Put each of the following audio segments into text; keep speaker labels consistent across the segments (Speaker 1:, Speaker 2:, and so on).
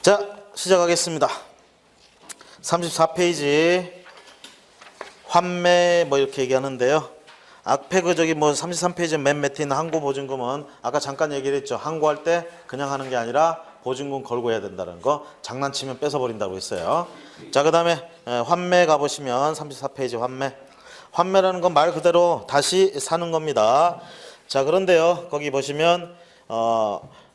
Speaker 1: 자, 시작하겠습니다. 34페이지 환매 뭐 이렇게 얘기하는데요. 앞에 그 저기 뭐 33페이지 맨 밑에 있는 항고 보증금은 아까 잠깐 얘기를 했죠. 항고할 때 그냥 하는 게 아니라 보증금 걸고 해야 된다는 거, 장난치면 뺏어버린다고 했어요. 자, 그 다음에 환매 가보시면 34페이지 환매. 환매라는 건 말 그대로 다시 사는 겁니다. 자, 그런데요, 거기 보시면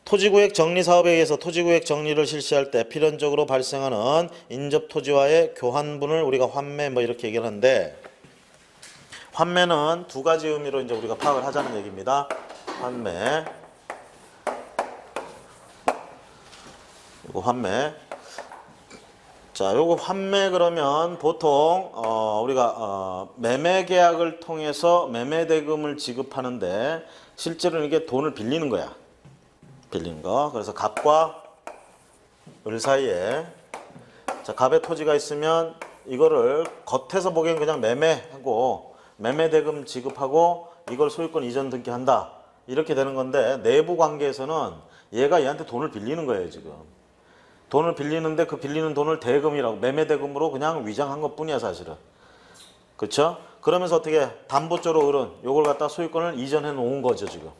Speaker 1: 토지구역 정리 사업에 의해서 토지구역 정리를 실시할 때 필연적으로 발생하는 인접 토지와의 교환분을 우리가 환매 뭐 이렇게 얘기를 하는데, 환매는 두 가지 의미로 이제 우리가 파악을 하자는 얘기입니다. 환매. 이거 환매. 자, 요거 환매 그러면 보통 우리가 매매 계약을 통해서 매매 대금을 지급하는데 실제로는 이게 돈을 빌리는 거야. 빌리는 거. 그래서 갑과 을 사이에, 자, 갑의 토지가 있으면 이거를 겉에서 보기엔 그냥 매매하고 매매 대금 지급하고 이걸 소유권 이전 등기한다, 이렇게 되는 건데, 내부 관계에서는 얘가 얘한테 돈을 빌리는 거예요. 지금 돈을 빌리는데 그 빌리는 돈을 대금이라고, 매매 대금으로 그냥 위장한 것뿐이야 사실은. 그렇죠? 그러면서 어떻게 담보조로 을은 요걸 갖다 소유권을 이전해 놓은 거죠 지금.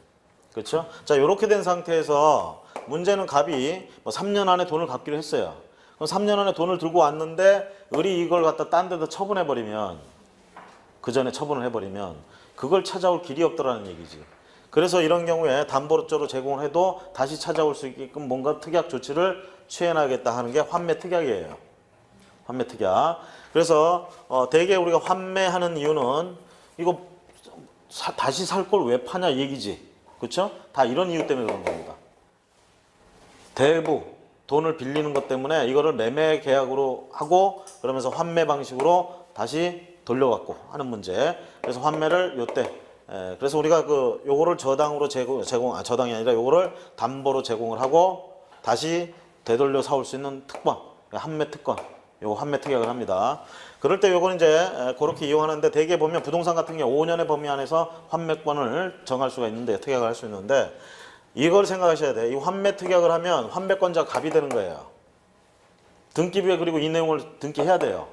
Speaker 1: 그렇죠? 자, 이렇게 된 상태에서 문제는 갑이 뭐 3년 안에 돈을 갚기로 했어요. 그럼 3년 안에 돈을 들고 왔는데 을이 이걸 갖다 딴 데다 처분해 버리면, 그 전에 처분을 해버리면 그걸 찾아올 길이 없더라는 얘기지. 그래서 이런 경우에 담보조로 제공을 해도 다시 찾아올 수 있게끔 뭔가 특약 조치를 취해나가겠다 하는 게 환매 특약이에요. 환매 특약. 그래서 대개 우리가 환매하는 이유는 이거 다시 살 걸 왜 파냐 얘기지. 그렇죠? 다 이런 이유 때문에 그런 겁니다. 대부 돈을 빌리는 것 때문에 이거를 매매 계약으로 하고 그러면서 환매 방식으로 다시 돌려받고 하는 문제. 그래서 환매를 요때, 그래서 우리가 요거를 저당으로 저당이 아니라 요거를 담보로 제공을 하고 다시 되돌려 사올 수 있는 특권, 환매 특권, 요거 환매 특약을 합니다. 그럴 때 요거는 이제 그렇게 이용하는데, 대개 보면 부동산 같은 경우 5년의 범위 안에서 환매권을 정할 수가 있는데, 특약을 할 수 있는데, 이걸 생각하셔야 돼. 이 환매 특약을 하면 환매권자가 갑이 되는 거예요. 등기부에 그리고 이 내용을 등기해야 돼요.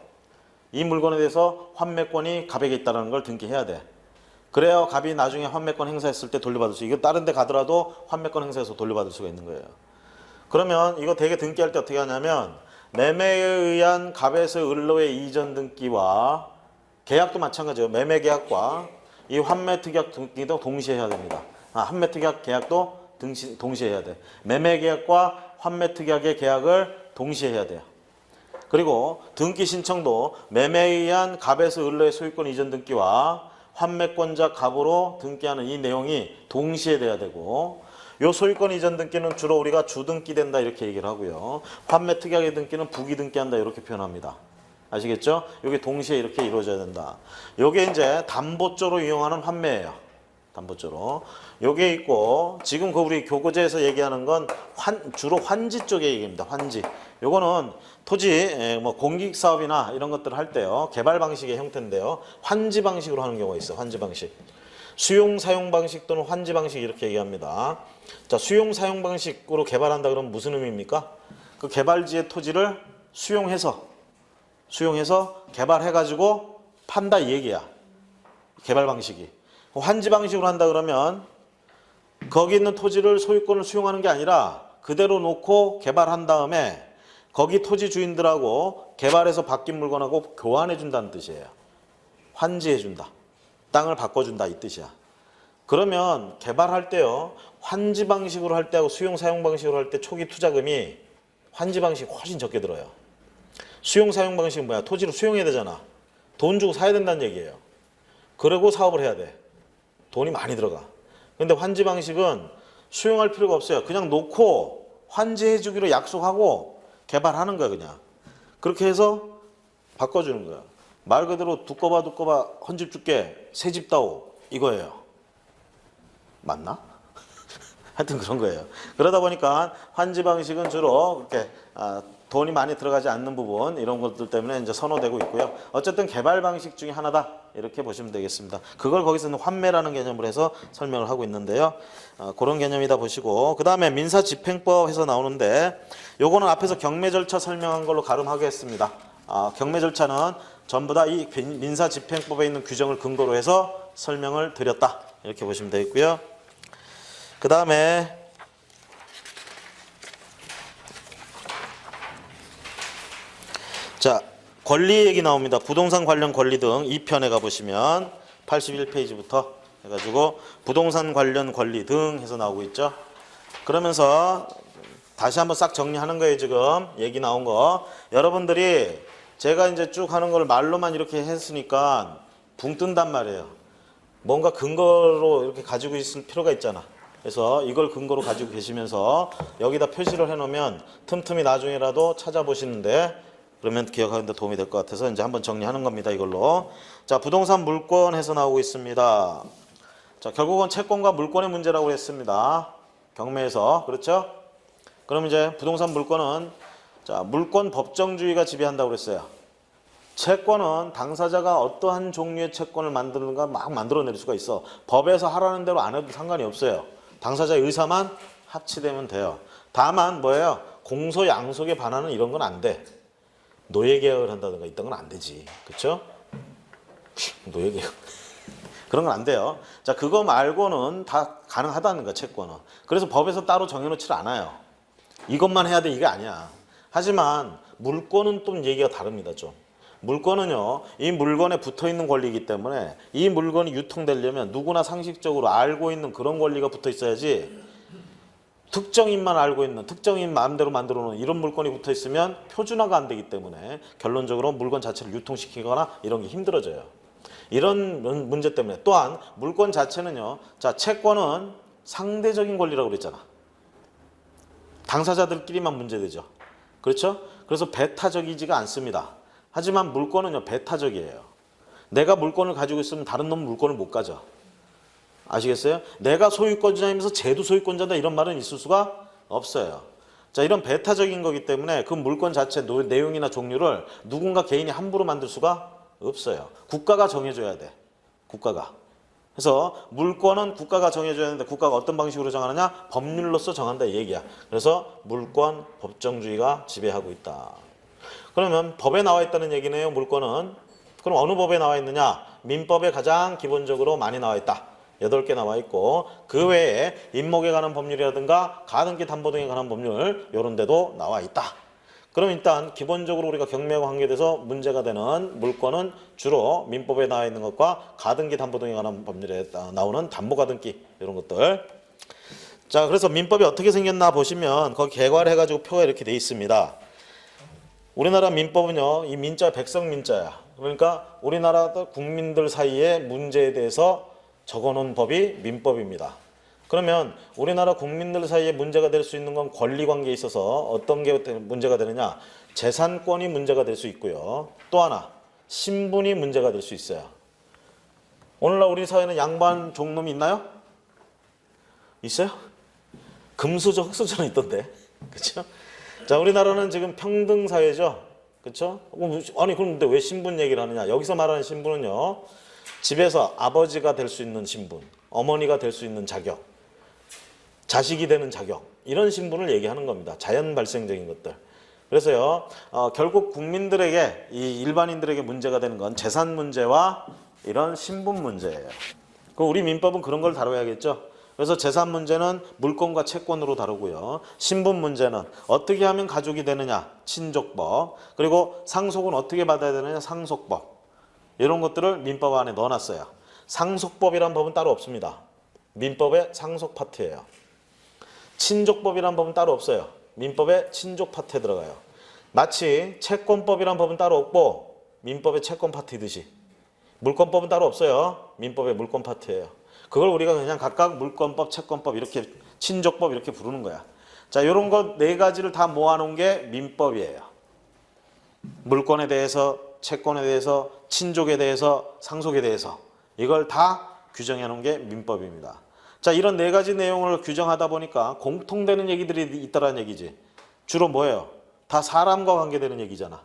Speaker 1: 이 물건에 대해서 환매권이 갑에게 있다는 걸 등기해야 돼. 그래야 갑이 나중에 환매권 행사했을 때 돌려받을 수, 이거 다른 데 가더라도 환매권 행사해서 돌려받을 수가 있는 거예요. 그러면 이거 대개 등기할 때 어떻게 하냐면, 매매에 의한 갑에서 을로의 이전 등기와 계약도 마찬가지예요. 매매 계약과 이 환매 특약 등기도 동시에 해야 됩니다. 환매 특약 계약도 동시에 해야 돼. 매매 계약과 환매 특약의 계약을 동시에 해야 돼요. 그리고 등기 신청도 매매에 의한 갑에서 을로의 소유권 이전 등기와 환매권자 갑으로 등기하는 이 내용이 동시에 돼야 되고, 요 소유권 이전 등기는 주로 우리가 주등기 된다 이렇게 얘기를 하고요. 환매 특약의 등기는 부기 등기한다 이렇게 표현합니다. 아시겠죠? 이게 동시에 이렇게 이루어져야 된다. 요게 이제 담보조로 이용하는 환매예요. 담보조로. 요게 있고, 지금 우리 교과서에서 얘기하는 건 주로 환지 쪽의 얘기입니다. 환지. 요거는 토지 뭐 공익 사업이나 이런 것들을 할 때요, 개발 방식의 형태인데요, 환지 방식으로 하는 경우가 있어요. 환지 방식. 수용 사용 방식 또는 환지 방식 이렇게 얘기합니다. 자, 수용 사용 방식으로 개발한다 그러면 무슨 의미입니까? 그 개발지의 토지를 수용해서 개발해 가지고 판다 이 얘기야. 개발 방식이. 환지 방식으로 한다 그러면 거기 있는 토지를 소유권을 수용하는 게 아니라 그대로 놓고 개발한 다음에 거기 토지 주인들하고 개발해서 바뀐 물건하고 교환해 준다는 뜻이에요. 환지해 준다. 땅을 바꿔준다 이 뜻이야. 그러면 개발할 때요, 환지 방식으로 할 때하고 수용 사용 방식으로 할 때 초기 투자금이 환지 방식이 훨씬 적게 들어요. 수용 사용 방식은 뭐야? 토지를 수용해야 되잖아. 돈 주고 사야 된다는 얘기예요. 그리고 사업을 해야 돼. 돈이 많이 들어가. 근데 환지 방식은 수용할 필요가 없어요. 그냥 놓고 환지해 주기로 약속하고 개발하는 거야 그냥. 그렇게 해서 바꿔주는 거야. 말 그대로 두꺼봐 헌집 줄게 새집 다오 이거예요. 맞나? 하여튼 그런 거예요. 그러다 보니까 환지 방식은 주로 그렇게 돈이 많이 들어가지 않는 부분, 이런 것들 때문에 이제 선호되고 있고요. 어쨌든 개발 방식 중에 하나다. 이렇게 보시면 되겠습니다. 그걸 거기서는 환매라는 개념으로 해서 설명을 하고 있는데요. 그런 개념이다 보시고, 그 다음에 민사집행법에서 나오는데 요거는 앞에서 경매 절차 설명한 걸로 가름하겠습니다. 경매 절차는 전부 다 이 민사집행법에 있는 규정을 근거로 해서 설명을 드렸다, 이렇게 보시면 되겠고요. 그 다음에 자, 권리 얘기 나옵니다. 부동산 관련 권리 등 2편에 가보시면 81페이지부터 해가지고 부동산 관련 권리 등 해서 나오고 있죠. 그러면서 다시 한번 싹 정리하는 거예요. 지금 얘기 나온 거 여러분들이 제가 이제 쭉 하는 걸 말로만 이렇게 했으니까 붕 뜬단 말이에요. 뭔가 근거로 이렇게 가지고 있을 필요가 있잖아. 그래서 이걸 근거로 가지고 계시면서 여기다 표시를 해놓으면 틈틈이 나중에라도 찾아보시는데 그러면 기억하는 데 도움이 될 것 같아서 이제 한번 정리하는 겁니다. 이걸로. 자, 부동산 물권 해서 나오고 있습니다. 자, 결국은 채권과 물권의 문제라고 했습니다. 경매에서. 그렇죠? 그럼 이제 부동산 물권은 자, 물권 법정주의가 지배한다고 그랬어요. 채권은 당사자가 어떠한 종류의 채권을 만드는가 막 만들어낼 수가 있어. 법에서 하라는 대로 안 해도 상관이 없어요. 당사자의 의사만 합치되면 돼요. 다만 뭐예요? 공소 양속에 반하는 이런 건 안 돼. 노예계약을 한다든가 이런 건 안 되지. 그렇죠? 노예계약. 그런 건 안 돼요. 자, 그거 말고는 다 가능하다는 거야, 채권은. 그래서 법에서 따로 정해놓지 않아요. 이것만 해야 돼, 이게 아니야. 하지만 물권은 또 얘기가 다릅니다, 좀. 물권은요, 이 물건에 붙어있는 권리이기 때문에 이 물건이 유통되려면 누구나 상식적으로 알고 있는 그런 권리가 붙어 있어야지 특정인만 알고 있는, 특정인 마음대로 만들어 놓은 이런 물건이 붙어 있으면 표준화가 안 되기 때문에 결론적으로 물건 자체를 유통시키거나 이런 게 힘들어져요. 이런 문제 때문에 또한 물건 자체는요, 자, 채권은 상대적인 권리라고 그랬잖아. 당사자들끼리만 문제되죠. 그렇죠? 그래서 배타적이지가 않습니다. 하지만 물권은요, 배타적이에요. 내가 물건을 가지고 있으면 다른 놈은 물건을 못 가져. 아시겠어요? 내가 소유권자이면서 쟤도 소유권자다 이런 말은 있을 수가 없어요. 자, 이런 배타적인 거기 때문에 그 물건 자체 내용이나 종류를 누군가 개인이 함부로 만들 수가 없어요. 국가가 정해줘야 돼. 국가가. 그래서 물권은 국가가 정해줘야 하는데 국가가 어떤 방식으로 정하느냐? 법률로서 정한다 이 얘기야. 그래서 물권 법정주의가 지배하고 있다. 그러면 법에 나와 있다는 얘기네요. 물권은. 그럼 어느 법에 나와 있느냐? 민법에 가장 기본적으로 많이 나와 있다. 8개 나와 있고 그 외에 임목에 관한 법률이라든가 가등기 담보 등에 관한 법률 이런 데도 나와 있다. 그럼 일단 기본적으로 우리가 경매와 관계돼서 문제가 되는 물권은 주로 민법에 나와 있는 것과 가등기 담보 등에 관한 법률에 나오는 담보가등기 이런 것들. 자, 그래서 민법이 어떻게 생겼나 보시면 거기 개괄해 가지고 표가 이렇게 돼 있습니다. 우리나라 민법은요, 이 민자 백성민자야. 그러니까 우리나라 국민들 사이의 문제에 대해서 적어놓은 법이 민법입니다. 그러면 우리나라 국민들 사이에 문제가 될 수 있는 건 권리관계에 있어서 어떤 게 문제가 되느냐? 재산권이 문제가 될 수 있고요. 또 하나, 신분이 문제가 될 수 있어요. 오늘날 우리 사회는 양반 종놈이 있나요? 있어요? 금수저, 흑수저는 있던데. 그렇죠? 자, 우리나라는 지금 평등 사회죠. 그렇죠? 아니 그런데 왜 신분 얘기를 하느냐? 여기서 말하는 신분은요, 집에서 아버지가 될 수 있는 신분, 어머니가 될 수 있는 자격, 자식이 되는 자격, 이런 신분을 얘기하는 겁니다. 자연 발생적인 것들. 그래서요, 결국 국민들에게, 이 일반인들에게 문제가 되는 건 재산 문제와 이런 신분 문제예요. 그럼 우리 민법은 그런 걸 다뤄야겠죠. 그래서 재산 문제는 물권과 채권으로 다루고요. 신분 문제는 어떻게 하면 가족이 되느냐, 친족법. 그리고 상속은 어떻게 받아야 되느냐, 상속법. 이런 것들을 민법 안에 넣어놨어요. 상속법이란 법은 따로 없습니다. 민법의 상속 파트예요. 친족법이란 법은 따로 없어요. 민법의 친족 파트에 들어가요. 마치 채권법이란 법은 따로 없고 민법의 채권 파트이듯이 물권법은 따로 없어요. 민법의 물권 파트예요. 그걸 우리가 그냥 각각 물권법, 채권법 이렇게 친족법 이렇게 부르는 거야. 자, 이런 것 4가지를 다 모아놓은 게 민법이에요. 물권에 대해서, 채권에 대해서, 친족에 대해서, 상속에 대해서 이걸 다 규정해 놓은 게 민법입니다. 자, 이런 4가지 내용을 규정하다 보니까 공통되는 얘기들이 있다라는 얘기지. 주로 뭐예요? 다 사람과 관계되는 얘기잖아.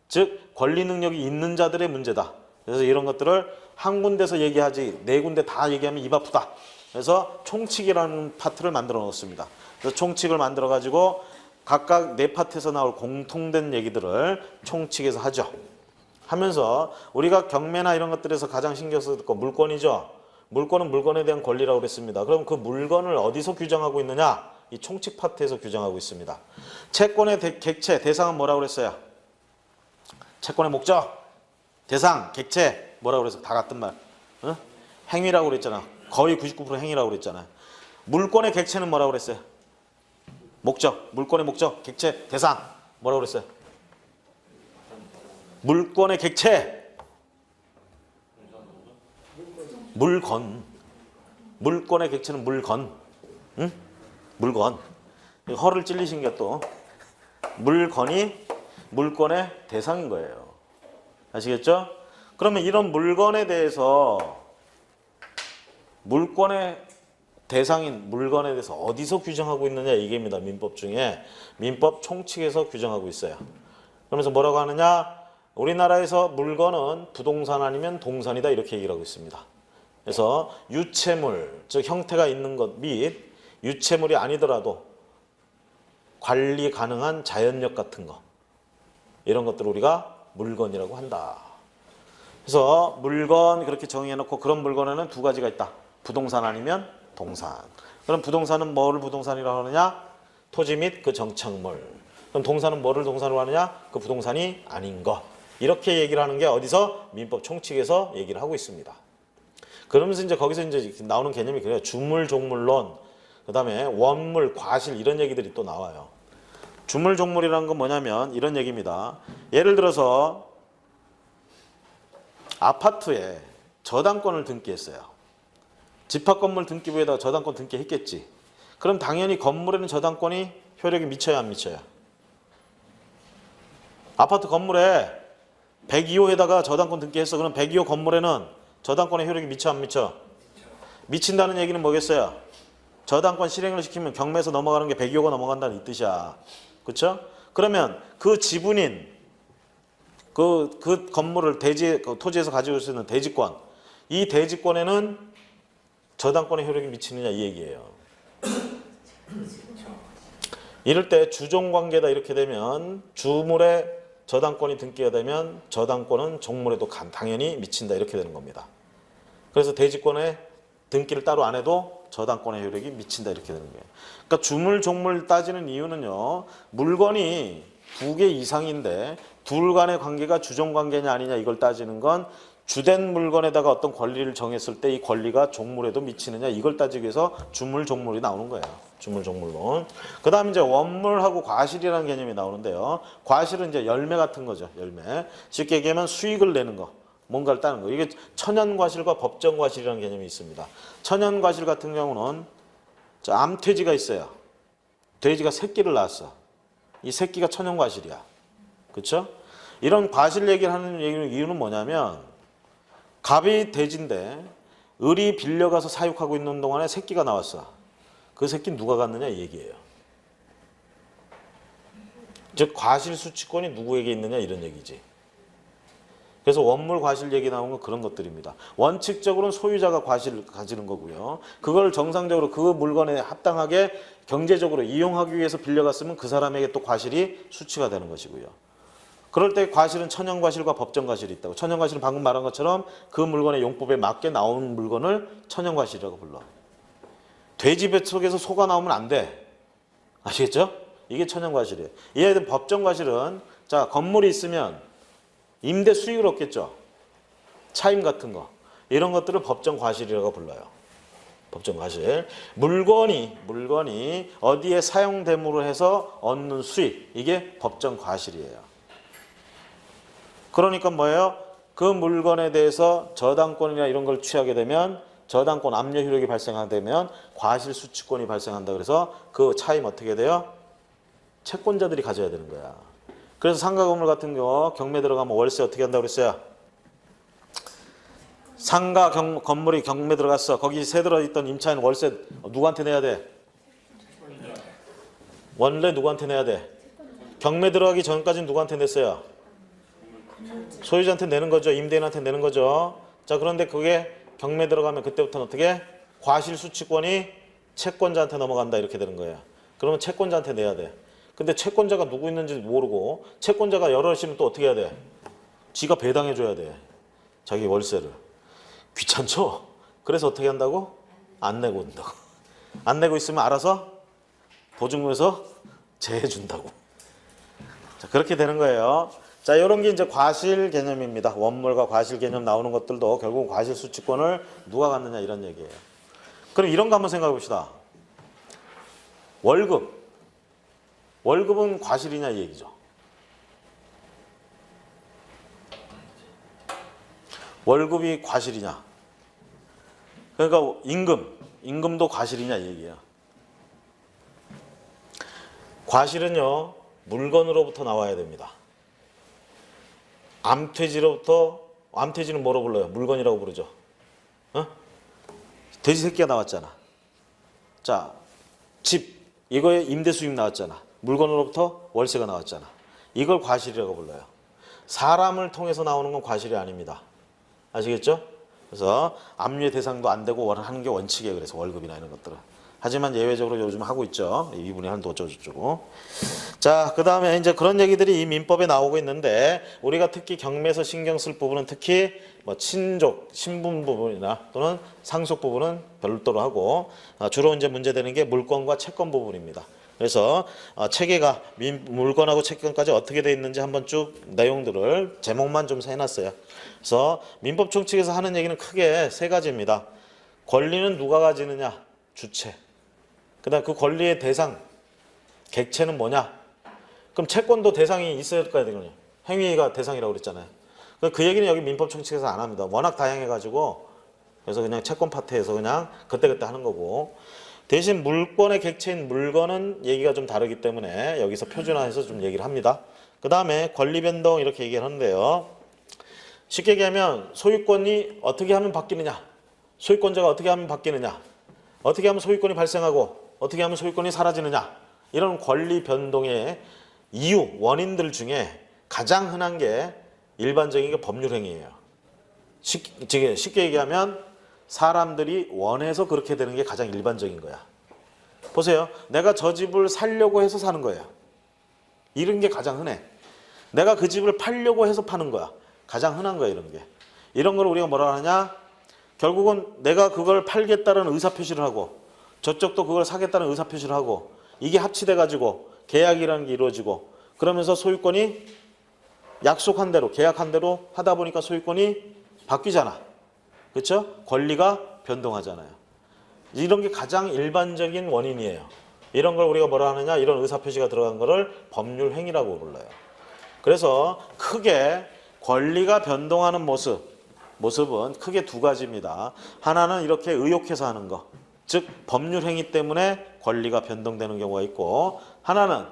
Speaker 1: 즉 권리 능력이 있는 자들의 문제다. 그래서 이런 것들을 한 군데서 얘기하지 네 군데 다 얘기하면 입 아프다. 그래서 총칙이라는 파트를 만들어 놓습니다. 그래서 총칙을 만들어 가지고 각각 네 파트에서 나올 공통된 얘기들을 총칙에서 하죠. 하면서 우리가 경매나 이런 것들에서 가장 신경 쓸 거 물건이죠. 물건은 물건에 대한 권리라고 그랬습니다. 그럼 그 물건을 어디서 규정하고 있느냐? 이 총칙 파트에서 규정하고 있습니다. 채권의 객체, 대상은 뭐라고 그랬어요? 채권의 목적, 대상, 객체 뭐라고 그랬어? 다 같은 말. 어? 행위라고 그랬잖아. 거의 99% 행위라고 그랬잖아. 물건의 객체는 뭐라고 그랬어요? 목적, 물건의 목적, 객체, 대상 뭐라고 그랬어요? 물건의 객체, 물건. 물건의 객체는 물건. 응? 물건. 허를 찔리신 게 또 물건이 물건의 대상인 거예요. 아시겠죠? 그러면 이런 물건에 대해서 물건의 대상인 물건에 대해서 어디서 규정하고 있느냐 이게입니다. 민법 중에 민법 총칙에서 규정하고 있어요. 그러면서 뭐라고 하느냐? 우리나라에서 물건은 부동산 아니면 동산이다 이렇게 얘기를 하고 있습니다. 그래서 유체물, 즉 형태가 있는 것 및 유체물이 아니더라도 관리 가능한 자연력 같은 거 이런 것들을 우리가 물건이라고 한다. 그래서 물건 그렇게 정의해놓고 그런 물건에는 두 가지가 있다. 부동산 아니면 동산. 그럼 부동산은 뭐를 부동산이라고 하느냐? 토지 및 그 정착물. 그럼 동산은 뭐를 동산으로 하느냐? 그 부동산이 아닌 것. 이렇게 얘기를 하는 게 어디서? 민법 총칙에서 얘기를 하고 있습니다. 그러면서 이제 거기서 이제 나오는 개념이 그래요. 주물, 종물론, 그 다음에 원물, 과실 이런 얘기들이 또 나와요. 주물, 종물이라는 건 뭐냐면 이런 얘기입니다. 예를 들어서 아파트에 저당권을 등기했어요. 집합건물 등기부에다가 저당권 등기했겠지. 그럼 당연히 건물에는 저당권이 효력이 미쳐야 안 미쳐요? 아파트 건물에 102호에다가 저당권 등기했어. 그럼 102호 건물에는 저당권의 효력이 미쳐 안 미쳐? 미친다는 얘기는 뭐겠어요? 저당권 실행을 시키면 경매에서 넘어가는 게 102호가 넘어간다는 이 뜻이야. 그렇죠? 그러면 그 지분인 그 건물을 그 토지에서 가지고 있는 대지권, 이 대지권에는 저당권의 효력이 미치느냐 이 얘기예요. 이럴 때 주종관계다 이렇게 되면 주물에 저당권이 등기가 되면 저당권은 종물에도 당연히 미친다 이렇게 되는 겁니다. 그래서 대지권에 등기를 따로 안 해도 저당권의 효력이 미친다 이렇게 되는 거예요. 그러니까 주물 종물 따지는 이유는요. 물건이 두 개 이상인데 둘 간의 관계가 주종관계냐 아니냐 이걸 따지는 건 주된 물건에다가 어떤 권리를 정했을 때 이 권리가 종물에도 미치느냐 이걸 따지기 위해서 주물 종물이 나오는 거예요. 주물 종물론. 그 다음에 이제 원물하고 과실이라는 개념이 나오는데요. 과실은 이제 열매 같은 거죠. 열매. 쉽게 얘기하면 수익을 내는 거. 뭔가를 따는 거. 이게 천연과실과 법정과실이라는 개념이 있습니다. 천연과실 같은 경우는 암돼지가 있어요. 돼지가 새끼를 낳았어. 이 새끼가 천연과실이야. 그렇죠? 이런 과실 얘기를 하는 이유는 뭐냐면 갑이 돼지인데 을이 빌려가서 사육하고 있는 동안에 새끼가 나왔어. 그 새끼는 누가 갖느냐 이 얘기예요. 즉 과실 수취권이 누구에게 있느냐 이런 얘기지. 그래서 원물 과실 얘기 나오는 건 그런 것들입니다. 원칙적으로는 소유자가 과실을 가지는 거고요. 그걸 정상적으로 그 물건에 합당하게 경제적으로 이용하기 위해서 빌려갔으면 그 사람에게 또 과실이 수취가 되는 것이고요. 그럴 때 과실은 천연과실과 법정과실이 있다고. 천연과실은 방금 말한 것처럼 그 물건의 용법에 맞게 나온 물건을 천연과실이라고 불러. 돼지 뱃속에서 소가 나오면 안 돼. 아시겠죠? 이게 천연과실이에요. 이에 대한 법정과실은 자 건물이 있으면 임대 수익을 얻겠죠. 차임 같은 거. 이런 것들을 법정과실이라고 불러요. 법정과실. 물건이 어디에 사용됨으로 해서 얻는 수익. 이게 법정과실이에요. 그러니까 뭐예요? 그 물건에 대해서 저당권이나 이런 걸 취하게 되면 저당권 압류 효력이 발생하게 되면 과실 수취권이 발생한다. 그래서 그 차임 어떻게 돼요? 채권자들이 가져야 되는 거야. 그래서 상가 건물 같은 경우 경매 들어가면 월세 어떻게 한다고 그랬어요? 상가 건물이 경매 들어갔어. 거기 세 들어있던 임차인 월세 누구한테 내야 돼? 원래 누구한테 내야 돼? 경매 들어가기 전까지는 누구한테 냈어요? 소유자한테 내는 거죠. 임대인한테 내는 거죠. 자, 그런데 그게 경매 들어가면 그때부터는 어떻게? 과실수취권이 채권자한테 넘어간다 이렇게 되는 거예요. 그러면 채권자한테 내야 돼. 근데 채권자가 누구 있는지 모르고 채권자가 여럿이면 또 어떻게 해야 돼? 지가 배당해 줘야 돼. 자기 월세를. 귀찮죠? 그래서 어떻게 한다고? 안 내고 온다고. 안 내고 있으면 알아서 보증금에서 제해 준다고. 자, 그렇게 되는 거예요. 자, 이런 게 이제 과실 개념입니다. 원물과 과실 개념 나오는 것들도 결국 과실 수취권을 누가 갖느냐 이런 얘기예요. 그럼 이런 거 한번 생각해 봅시다. 월급. 월급은 과실이냐 이 얘기죠. 월급이 과실이냐. 그러니까 임금도 과실이냐 이 얘기예요. 과실은요, 물건으로부터 나와야 됩니다. 암퇴지는 뭐로 불러요? 물건이라고 부르죠. 어? 돼지 새끼가 나왔잖아. 자, 집, 이거에 임대 수입 나왔잖아. 물건으로부터 월세가 나왔잖아. 이걸 과실이라고 불러요. 사람을 통해서 나오는 건 과실이 아닙니다. 아시겠죠? 그래서 압류의 대상도 안 되고 하는 게 원칙이에요. 그래서 월급이나 이런 것들은. 하지만 예외적으로 요즘 하고 있죠. 이분이 한도 어쩌고저쩌고. 자, 그 다음에 이제 그런 얘기들이 이 민법에 나오고 있는데 우리가 특히 경매에서 신경 쓸 부분은 특히 뭐 친족, 신분 부분이나 또는 상속 부분은 별도로 하고 주로 이제 문제되는 게 물권과 채권 부분입니다. 그래서 체계가 물건하고 채권까지 어떻게 돼 있는지 한번 쭉 내용들을 제목만 좀 해놨어요. 그래서 민법 총칙에서 하는 얘기는 크게 세 가지입니다. 권리는 누가 가지느냐? 주체. 그다음 그 권리의 대상, 객체는 뭐냐? 그럼 채권도 대상이 있어야 될 거야 되거든요. 행위가 대상이라고 그랬잖아요. 그 얘기는 여기 민법 총칙에서 안 합니다. 워낙 다양해가지고 그래서 그냥 채권 파트에서 그냥 그때그때 하는 거고. 대신 물권의 객체인 물건은 얘기가 좀 다르기 때문에 여기서 표준화해서 좀 얘기를 합니다. 그 다음에 권리 변동 이렇게 얘기를 하는데요. 쉽게 얘기하면 소유권이 어떻게 하면 바뀌느냐, 소유권자가 어떻게 하면 바뀌느냐, 어떻게 하면 소유권이 발생하고 어떻게 하면 소유권이 사라지느냐, 이런 권리 변동의 이유, 원인들 중에 가장 흔한 게 일반적인 게 법률행위예요. 쉽게 얘기하면 사람들이 원해서 그렇게 되는 게 가장 일반적인 거야. 보세요. 내가 저 집을 살려고 해서 사는 거예요. 이런 게 가장 흔해. 내가 그 집을 팔려고 해서 파는 거야. 가장 흔한 거야, 이런 게. 이런 걸 우리가 뭐라 하냐? 결국은 내가 그걸 팔겠다는 의사표시를 하고 저쪽도 그걸 사겠다는 의사표시를 하고 이게 합치돼 가지고 계약이라는 게 이루어지고 그러면서 소유권이 약속한 대로 계약한 대로 하다 보니까 소유권이 바뀌잖아. 그렇죠? 권리가 변동하잖아요. 이런 게 가장 일반적인 원인이에요. 이런 걸 우리가 뭐라 하느냐? 이런 의사표시가 들어간 거를 법률행위라고 불러요. 그래서 크게 권리가 변동하는 모습은 크게 두 가지입니다. 하나는 이렇게 의욕해서 하는 거, 즉 법률행위 때문에 권리가 변동되는 경우가 있고, 하나는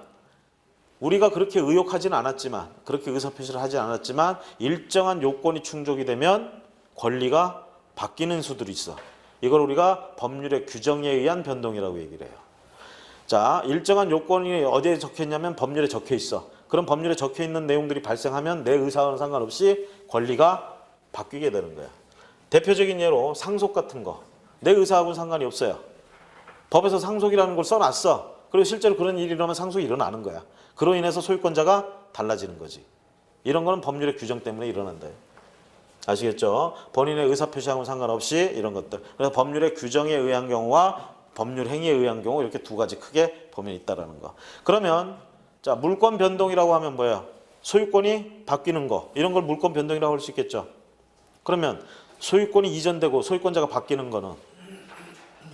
Speaker 1: 우리가 그렇게 의욕하지는 않았지만, 그렇게 의사표시를 하지 않았지만 일정한 요건이 충족이 되면 권리가 바뀌는 수들이 있어. 이걸 우리가 법률의 규정에 의한 변동이라고 얘기를 해요. 자, 일정한 요건이 어디에 적혀 있냐면 법률에 적혀 있어. 그럼 법률에 적혀 있는 내용들이 발생하면 내 의사와는 상관없이 권리가 바뀌게 되는 거야. 대표적인 예로 상속 같은 거. 내 의사하고는 상관이 없어요. 법에서 상속이라는 걸 써놨어. 그리고 실제로 그런 일이 일어나면 상속이 일어나는 거야. 그로 인해서 소유권자가 달라지는 거지. 이런 거는 법률의 규정 때문에 일어난다. 아시겠죠? 본인의 의사표시하고는 상관없이 이런 것들. 그래서 법률의 규정에 의한 경우와 법률 행위에 의한 경우 이렇게 두 가지 크게 범위가 있다는 거. 그러면 자, 물권 변동이라고 하면 뭐예요? 소유권이 바뀌는 거. 이런 걸 물권 변동이라고 할 수 있겠죠? 그러면 소유권이 이전되고 소유권자가 바뀌는 거는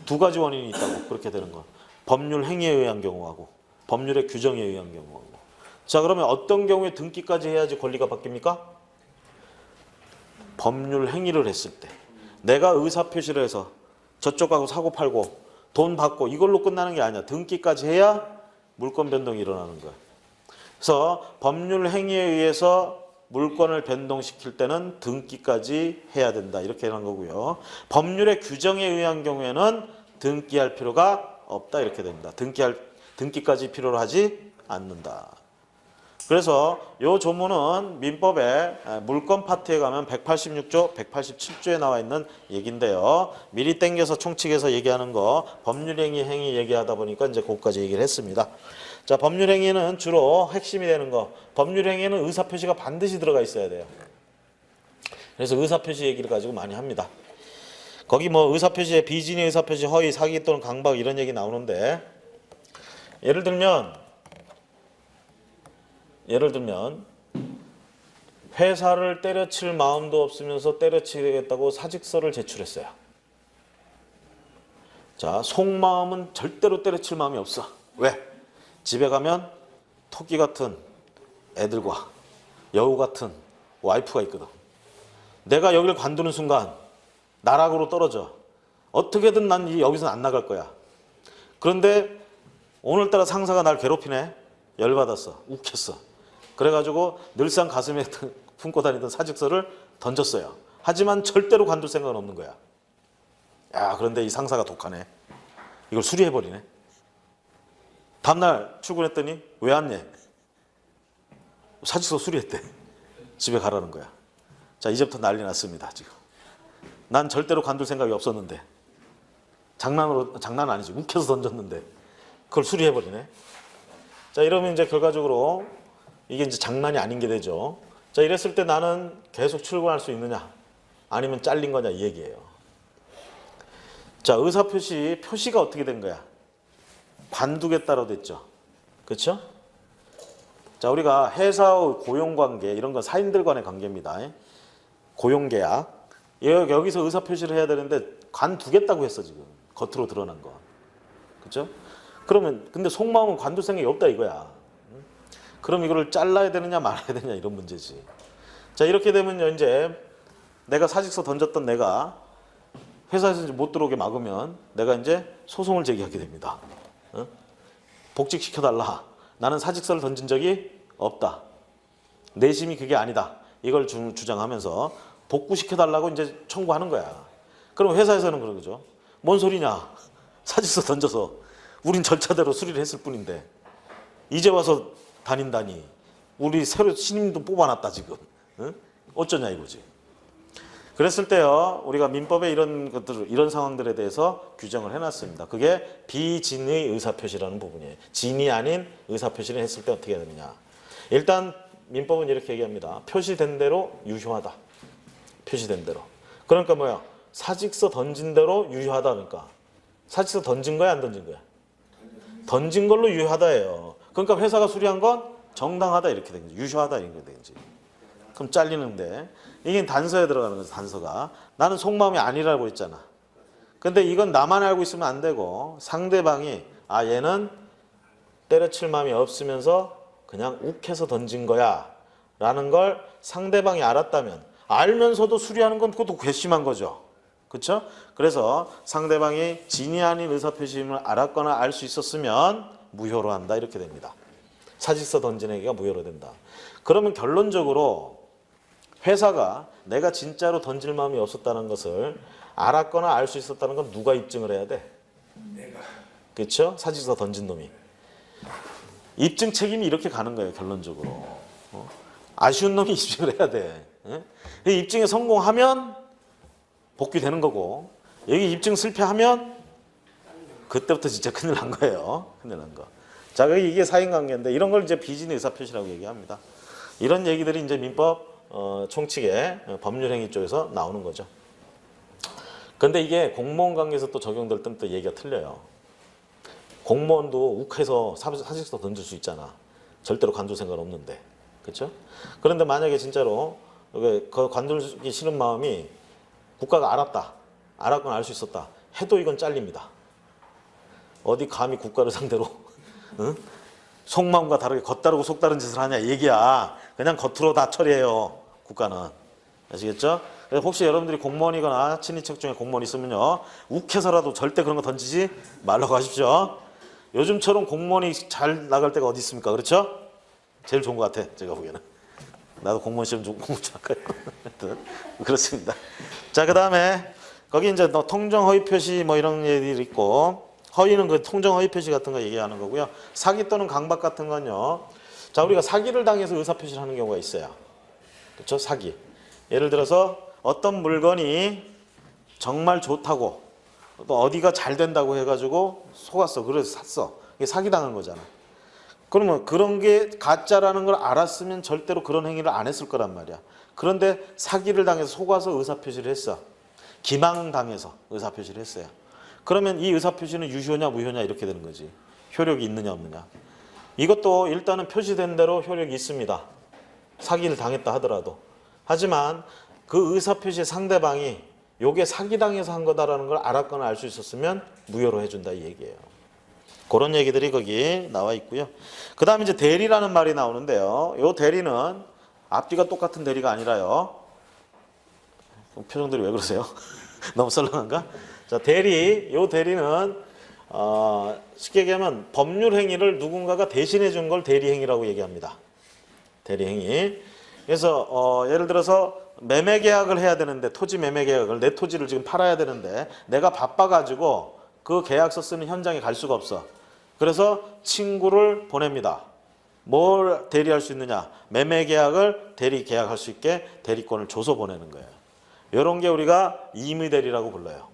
Speaker 1: 두 가지 원인이 있다고. 그렇게 되는 건 법률 행위에 의한 경우하고 법률의 규정에 의한 경우하고. 자, 그러면 어떤 경우에 등기까지 해야지 권리가 바뀝니까? 법률 행위를 했을 때 내가 의사표시를 해서 저쪽하고 사고 팔고 돈 받고 이걸로 끝나는 게 아니야. 등기까지 해야 물권 변동이 일어나는 거야. 그래서 법률 행위에 의해서 물권을 변동시킬 때는 등기까지 해야 된다. 이렇게 하는 거고요. 법률의 규정에 의한 경우에는 등기할 필요가 없다. 이렇게 됩니다. 등기까지 필요로 하지 않는다. 그래서 요 조문은 민법의 물권 파트에 가면 186조, 187조에 나와 있는 얘기인데요. 미리 땡겨서 총칙에서 얘기하는 거 법률행위 행위 얘기하다 보니까 이제 그것까지 얘기를 했습니다. 자, 법률행위는 주로 핵심이 되는 거. 법률행위는 의사표시가 반드시 들어가 있어야 돼요. 그래서 의사표시 얘기를 가지고 많이 합니다. 거기 뭐 의사표시에 비진의 의사표시, 허위, 사기 또는 강박 이런 얘기 나오는데 예를 들면 회사를 때려칠 마음도 없으면서 때려치겠다고 사직서를 제출했어요. 자, 속마음은 절대로 때려칠 마음이 없어. 왜? 집에 가면 토끼 같은 애들과 여우 같은 와이프가 있거든. 내가 여기를 관두는 순간 나락으로 떨어져. 어떻게든 난 여기서 안 나갈 거야. 그런데 오늘따라 상사가 날 괴롭히네. 열받았어. 욱했어. 그래가지고 늘상 가슴에 품고 다니던 사직서를 던졌어요. 하지만 절대로 관둘 생각은 없는 거야. 야, 그런데 이 상사가 독하네. 이걸 수리해버리네. 다음날 출근했더니 왜 왔냐? 사직서 수리했대. 집에 가라는 거야. 자, 이제부터 난리 났습니다. 지금. 난 절대로 관둘 생각이 없었는데 장난 아니지. 욱해서 던졌는데 그걸 수리해버리네. 자, 이러면 이제 결과적으로 이게 이제 장난이 아닌 게 되죠. 자, 이랬을 때 나는 계속 출근할 수 있느냐? 아니면 잘린 거냐? 이 얘기예요. 자, 의사표시, 표시가 어떻게 된 거야? 관두겠다로 됐죠. 그렇죠? 자, 우리가 회사의 고용관계, 이런 건 사인들 간의 관계입니다. 고용계약. 여기서 의사표시를 해야 되는데 관두겠다고 했어, 지금. 겉으로 드러난 거. 그렇죠? 그러면 근데 속마음은 관둘 생각이 없다 이거야. 그럼 이거를 잘라야 되느냐 말아야 되느냐 이런 문제지. 자, 이렇게 되면 이제 내가 사직서 던졌던 내가 회사에서 이제 못 들어오게 막으면 내가 이제 소송을 제기하게 됩니다. 복직시켜달라. 나는 사직서를 던진 적이 없다. 내심이 그게 아니다. 이걸 주장하면서 복구시켜달라고 이제 청구하는 거야. 그럼 회사에서는 그런 거죠. 뭔 소리냐. 사직서 던져서 우린 절차대로 수리를 했을 뿐인데 이제 와서 다닌다니. 우리 새로 신임도 뽑아놨다 지금. 응? 어쩌냐 이거지. 그랬을 때요, 우리가 민법에 이런 것들, 이런 상황들에 대해서 규정을 해놨습니다. 그게 비진의 의사표시라는 부분이에요. 진이 아닌 의사표시를 했을 때 어떻게 해야 되느냐. 일단 민법은 이렇게 얘기합니다. 표시된 대로 유효하다. 표시된 대로. 그러니까 뭐야? 사직서 던진 대로 유효하다. 그러니까 사직서 던진 거야, 안 던진 거야? 던진 걸로 유효하다예요. 그러니까 회사가 수리한 건 정당하다 이렇게 된 거지. 유효하다 이렇게 된 거지. 그럼 잘리는데 이게 단서에 들어가는 거죠. 단서가. 나는 속마음이 아니라고 했잖아. 근데 이건 나만 알고 있으면 안 되고 상대방이 아, 얘는 때려칠 마음이 없으면서 그냥 욱해서 던진 거야 라는 걸 상대방이 알았다면, 알면서도 수리하는 건 그것도 괘씸한 거죠. 그렇죠? 그래서 상대방이 진이 아닌 의사표시임을 알았거나 알 수 있었으면 무효로 한다 이렇게 됩니다. 사직서 던진 얘기가 무효로 된다. 그러면 결론적으로 회사가 내가 진짜로 던질 마음이 없었다는 것을 알았거나 알 수 있었다는 건 누가 입증을 해야 돼? 내가. 그렇죠? 사직서 던진 놈이. 입증 책임이 이렇게 가는 거예요. 결론적으로. 아쉬운 놈이 입증을 해야 돼. 입증에 성공하면 복귀되는 거고, 여기 입증 실패하면 그때부터 진짜 큰일 난 거예요. 큰일 난 거. 자, 이게 사인관계인데 이런 걸 이제 비진 의사표시라고 얘기합니다. 이런 얘기들이 이제 민법 총칙의 법률행위 쪽에서 나오는 거죠. 근데 이게 공무원 관계에서 또 적용될 때는 또 얘기가 틀려요. 공무원도 욱해서 사직서 던질 수 있잖아. 절대로 관둘 생각 없는데. 그렇죠? 그런데 만약에 진짜로 그 관둘기 싫은 마음이 국가가 알았거나 알 수 있었다 해도 이건 잘립니다. 어디 감히 국가를 상대로 응? 속마음과 다르게 겉다르고 속다른 짓을 하냐 얘기야. 그냥 겉으로 다 처리해요. 국가는. 아시겠죠? 그래서 혹시 여러분들이 공무원이거나 친인척 중에 공무원 있으면요, 욱해서라도 절대 그런 거 던지지 말라고 하십시오. 요즘처럼 공무원이 잘 나갈 때가 어디 있습니까? 그렇죠? 제일 좋은 것 같아, 제가 보기에는. 나도 공무원 시험 좀 공부 좀 할까요? 그렇습니다. 자, 그 다음에 거기 이제 통정 허위 표시 뭐 이런 얘기들이 있고, 허위는 그 통정 허위 표시 같은 거 얘기하는 거고요. 사기 또는 강박 같은 건요, 자, 우리가 사기를 당해서 의사표시를 하는 경우가 있어요. 그렇죠? 사기. 예를 들어서 어떤 물건이 정말 좋다고 또 어디가 잘 된다고 해가지고 속았어. 그래서 샀어. 이게 사기당한 거잖아. 그러면 그런 게 가짜라는 걸 알았으면 절대로 그런 행위를 안 했을 거란 말이야. 그런데 사기를 당해서 속아서 의사표시를 했어. 기망당해서 의사표시를 했어요. 그러면 이 의사표시는 유효냐 무효냐 이렇게 되는 거지. 효력이 있느냐 없느냐. 이것도 일단은 표시된 대로 효력이 있습니다. 사기를 당했다 하더라도. 하지만 그 의사표시의 상대방이 요게 사기당해서 한 거다라는 걸 알았거나 알 수 있었으면 무효로 해준다 이 얘기예요. 그런 얘기들이 거기 나와 있고요. 그 다음에 이제 대리라는 말이 나오는데요. 요 대리는 앞뒤가 똑같은 대리가 아니라요. 표정들이 왜 그러세요? 너무 썰렁한가? 자, 요 대리는 쉽게 얘기하면 법률 행위를 누군가가 대신해 준 걸 대리 행위라고 얘기합니다. 대리 행위. 그래서 예를 들어서 매매 계약을 해야 되는데 토지 매매 계약을 내 토지를 지금 팔아야 되는데 내가 바빠가지고 그 계약서 쓰는 현장에 갈 수가 없어. 그래서 친구를 보냅니다. 뭘 대리할 수 있느냐? 매매 계약을 대리 계약할 수 있게 대리권을 줘서 보내는 거예요. 이런 게 우리가 임의 대리라고 불러요.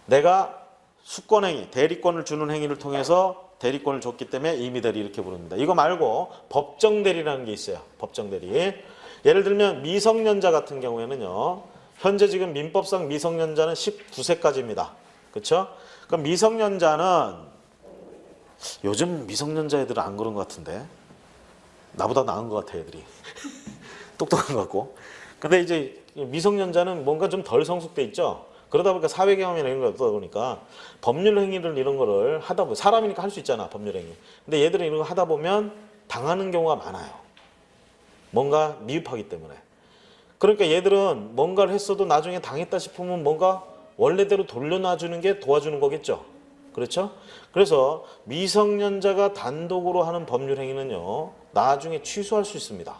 Speaker 1: 내가 수권행위, 대리권을 주는 행위를 통해서 대리권을 줬기 때문에 임의 대리 이렇게 부릅니다. 이거 말고 법정 대리라는 게 있어요. 법정 대리. 예를 들면 미성년자 같은 경우에는요. 현재 지금 민법상 미성년자는 19세까지입니다. 그렇죠? 그럼 미성년자는 요즘 미성년자 애들은 안 그런 것 같은데 나보다 나은 것 같아 애들이. 똑똑한 것 같고. 근데 이제 미성년자는 뭔가 좀 덜 성숙돼 있죠. 그러다 보니까 사회 경험이나 이런 게 없다 보니까 법률 행위를 이런 거를 하다 보면 사람이니까 할 수 있잖아 법률 행위. 근데 얘들은 이런 거 하다 보면 당하는 경우가 많아요. 뭔가 미흡하기 때문에. 그러니까 얘들은 뭔가를 했어도 나중에 당했다 싶으면 뭔가 원래대로 돌려놔주는 게 도와주는 거겠죠. 그렇죠? 그래서 미성년자가 단독으로 하는 법률 행위는요. 나중에 취소할 수 있습니다.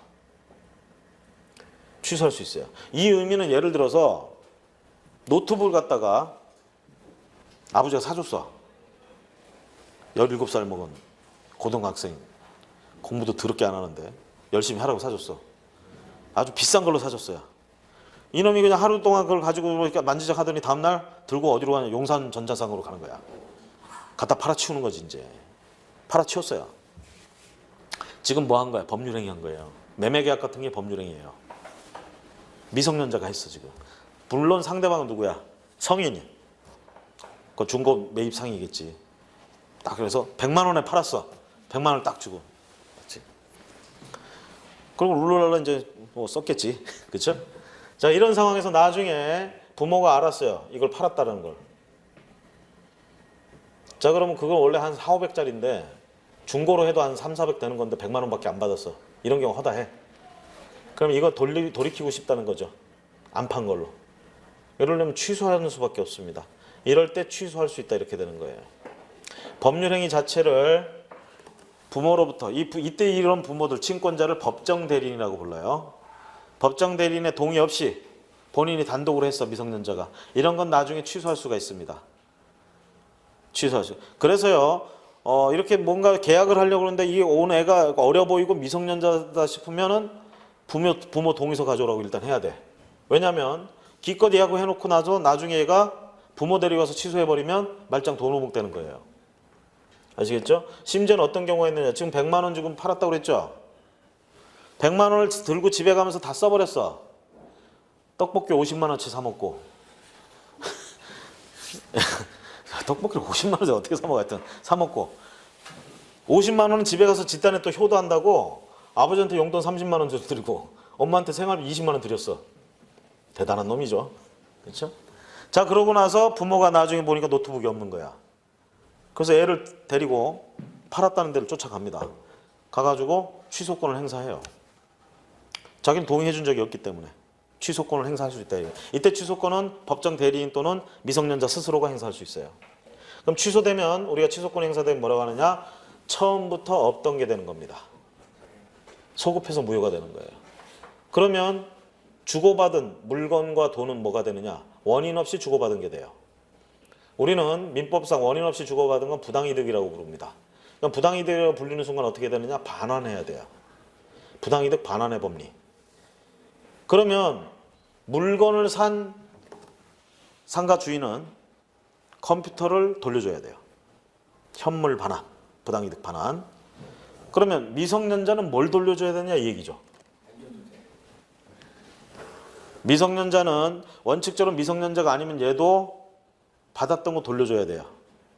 Speaker 1: 취소할 수 있어요. 이 의미는 예를 들어서 노트북을 갖다가 아버지가 사줬어. 17살 먹은 고등학생. 공부도 더럽게 안 하는데 열심히 하라고 사줬어. 아주 비싼 걸로 사줬어요. 이놈이 그냥 하루 동안 그걸 가지고 이렇게 만지작 하더니 다음날 들고 어디로 가냐. 용산 전자상으로 가는 거야. 갖다 팔아치우는 거지 이제. 팔아치웠어요. 지금 뭐 한 거야? 법률행위 한 거예요. 매매계약 같은 게 법률행위예요. 미성년자가 했어 지금. 물론 상대방은 누구야? 성인이. 그 중고 매입 상이겠지. 딱 그래서 100만 원에 팔았어. 100만 원을 딱 주고. 맞지? 그리고 룰루랄라 이제 뭐 썼겠지. 그렇죠? 자, 이런 상황에서 나중에 부모가 알았어요. 이걸 팔았다는 걸. 자, 그러면 그걸 원래 한 4, 500짜리인데 중고로 해도 한 3, 400 되는 건데 100만 원밖에 안 받았어. 이런 경우 허다해. 그럼 이거 돌이키고 싶다는 거죠. 안 판 걸로. 이러려면 취소하는 수밖에 없습니다. 이럴 때 취소할 수 있다 이렇게 되는 거예요. 법률행위 자체를 부모로부터 이때 이런 부모들 친권자를 법정 대리인이라고 불러요. 법정 대리인의 동의 없이 본인이 단독으로 했어 미성년자가. 이런 건 나중에 취소할 수가 있습니다. 취소할 수. 그래서요. 이렇게 뭔가 계약을 하려고 하는데 이 온 애가 어려 보이고 미성년자다 싶으면은 부모 동의서 가져오라고 일단 해야 돼. 왜냐면 기껏 예약을 해놓고 나서 나중에 얘가 부모 데리고 와서 취소해버리면 말짱 도루묵 되는 거예요. 아시겠죠? 심지어는 어떤 경우가 있느냐. 지금 100만 원 주고 팔았다고 그랬죠? 100만 원을 들고 집에 가면서 다 써버렸어. 떡볶이 50만 원치 사 먹고. 떡볶이를 50만 원에 어떻게 사 먹어? 하여튼 사 먹고. 50만 원은 집에 가서 집단에 또 효도한다고 아버지한테 용돈 30만 원 드리고 엄마한테 생활비 20만 원 드렸어. 대단한 놈이죠. 그렇죠? 자, 그러고 나서 부모가 나중에 보니까 노트북이 없는 거야. 그래서 애를 데리고 팔았다는 데를 쫓아갑니다. 가가지고 취소권을 행사해요. 자기는 동의해 준 적이 없기 때문에 취소권을 행사할 수 있다. 이때 취소권은 법정 대리인 또는 미성년자 스스로가 행사할 수 있어요. 그럼 취소되면 우리가 취소권 행사되면 뭐라고 하느냐? 처음부터 없던 게 되는 겁니다. 소급해서 무효가 되는 거예요. 그러면 주고받은 물건과 돈은 뭐가 되느냐? 원인 없이 주고받은 게 돼요. 우리는 민법상 원인 없이 주고받은 건 부당이득이라고 부릅니다. 그럼 부당이득이라고 불리는 순간 어떻게 되느냐? 반환해야 돼요. 부당이득 반환의 법리. 그러면 물건을 산 상가 주인은 컴퓨터를 돌려줘야 돼요. 현물 반환, 부당이득 반환. 그러면 미성년자는 뭘 돌려줘야 되냐 이 얘기죠. 미성년자는 원칙적으로 미성년자가 아니면 얘도 받았던 거 돌려줘야 돼요.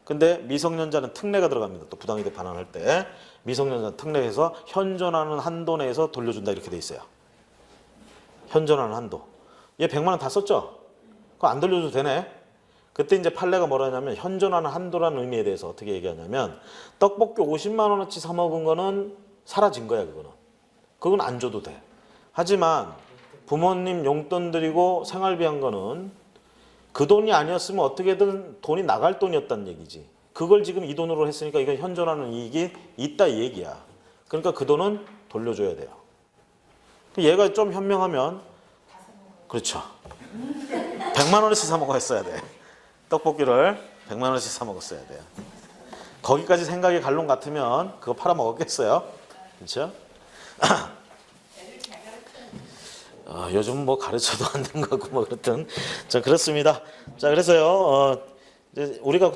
Speaker 1: 근데 미성년자는 특례가 들어갑니다. 또 부당이득 반환할 때 미성년자 특례해서 현존하는 한도 내에서 돌려준다 이렇게 돼 있어요. 현존하는 한도. 얘 100만 원 다 썼죠? 그거 안 돌려줘도 되네. 그때 이제 판례가 뭐라 하냐면 현존하는 한도라는 의미에 대해서 어떻게 얘기하냐면 떡볶이 50만 원어치 사 먹은 거는 사라진 거야 그거는. 그건 안 줘도 돼. 하지만 부모님 용돈 드리고 생활비 한 거는 그 돈이 아니었으면 어떻게든 돈이 나갈 돈이었다는 얘기지. 그걸 지금 이 돈으로 했으니까 이건 현존하는 이익이 있다 이 얘기야. 그러니까 그 돈은 돌려줘야 돼요. 얘가 좀 현명하면 그렇죠. 100만 원어치 사 먹었어야 돼. 떡볶이를 100만 원어치 사 먹었어야 돼요. 거기까지 생각이 갈론 같으면 그거 팔아 먹었겠어요. 그렇죠? 요즘 뭐 가르쳐도 안 되는 거고 뭐 그렇든 자 그렇습니다. 자 그래서요 이제 우리가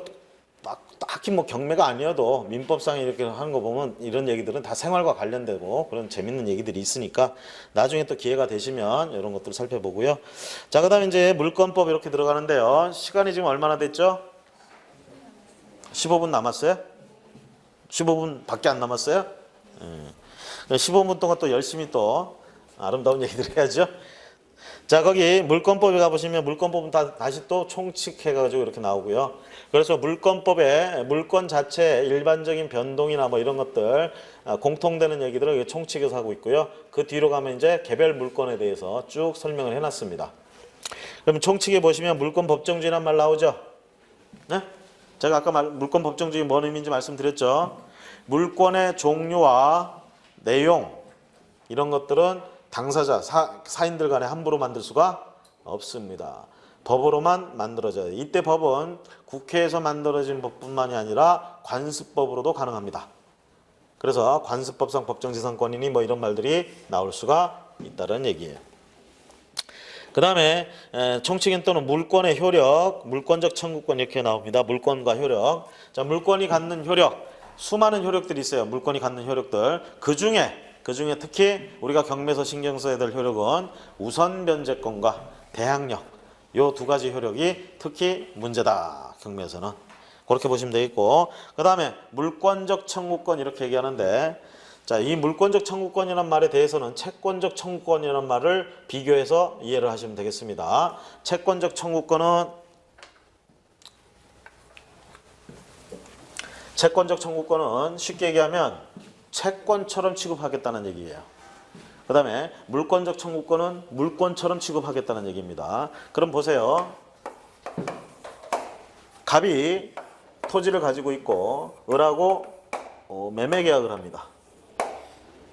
Speaker 1: 막 딱히 뭐 경매가 아니어도 민법상 이렇게 하는 거 보면 이런 얘기들은 다 생활과 관련되고 그런 재밌는 얘기들이 있으니까 나중에 또 기회가 되시면 이런 것들을 살펴보고요. 자 그다음에 이제 물권법 이렇게 들어가는데요. 시간이 지금 얼마나 됐죠? 15분 남았어요? 15분밖에 안 남았어요? 15분 동안 또 열심히 또 아름다운 얘기들 해야죠. 자 거기 물권법에 가보시면 물권법은 다시 또 총칙해가지고 이렇게 나오고요. 그래서 물권법에 물권 자체 일반적인 변동이나 뭐 이런 것들 공통되는 얘기들을 총칙에서 하고 있고요. 그 뒤로 가면 이제 개별 물권에 대해서 쭉 설명을 해놨습니다. 그럼 총칙에 보시면 물권 법정주의란 말 나오죠. 네? 제가 아까 물권 법정주의 뭔 의미인지 말씀드렸죠. 물권의 종류와 내용 이런 것들은 당사자, 사인들 간에 함부로 만들 수가 없습니다. 법으로만 만들어져요. 이때 법은 국회에서 만들어진 법뿐만이 아니라 관습법으로도 가능합니다. 그래서 관습법상 법정지상권이니 뭐 이런 말들이 나올 수가 있다는 얘기예요. 그 다음에 총칙인 또는 물권의 효력, 물권적 청구권 이렇게 나옵니다. 물권과 효력. 자, 물권이 갖는 효력, 수많은 효력들이 있어요. 물권이 갖는 효력들. 그 중에 특히 우리가 경매에서 신경 써야 될 효력은 우선 변제권과 대항력 요 두 가지 효력이 특히 문제다. 경매에서는 그렇게 보시면 되겠고 그 다음에 물권적 청구권 이렇게 얘기하는데 자, 이 물권적 청구권이라는 말에 대해서는 채권적 청구권이라는 말을 비교해서 이해를 하시면 되겠습니다. 채권적 청구권은 쉽게 얘기하면 채권처럼 취급하겠다는 얘기예요. 그 다음에 물권적 청구권은 물권처럼 취급하겠다는 얘기입니다. 그럼 보세요. 갑이 토지를 가지고 있고 을하고 매매 계약을 합니다.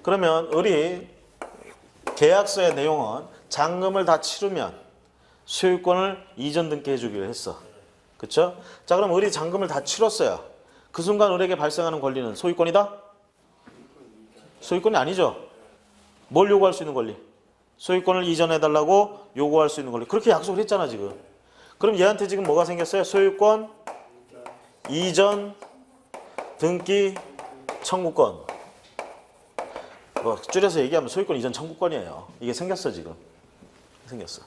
Speaker 1: 그러면 을이 계약서의 내용은 잔금을 다 치르면 소유권을 이전 등기 해주기로 했어. 그렇죠? 자 그럼 을이 잔금을 다 치렀어요. 그 순간 을에게 발생하는 권리는 소유권이다? 소유권이 아니죠. 뭘 요구할 수 있는 권리? 소유권을 이전해달라고 요구할 수 있는 권리. 그렇게 약속을 했잖아 지금. 그럼 얘한테 지금 뭐가 생겼어요? 소유권 이전 등기 청구권. 뭐 줄여서 얘기하면 소유권 이전 청구권이에요. 이게 생겼어 지금. 생겼어.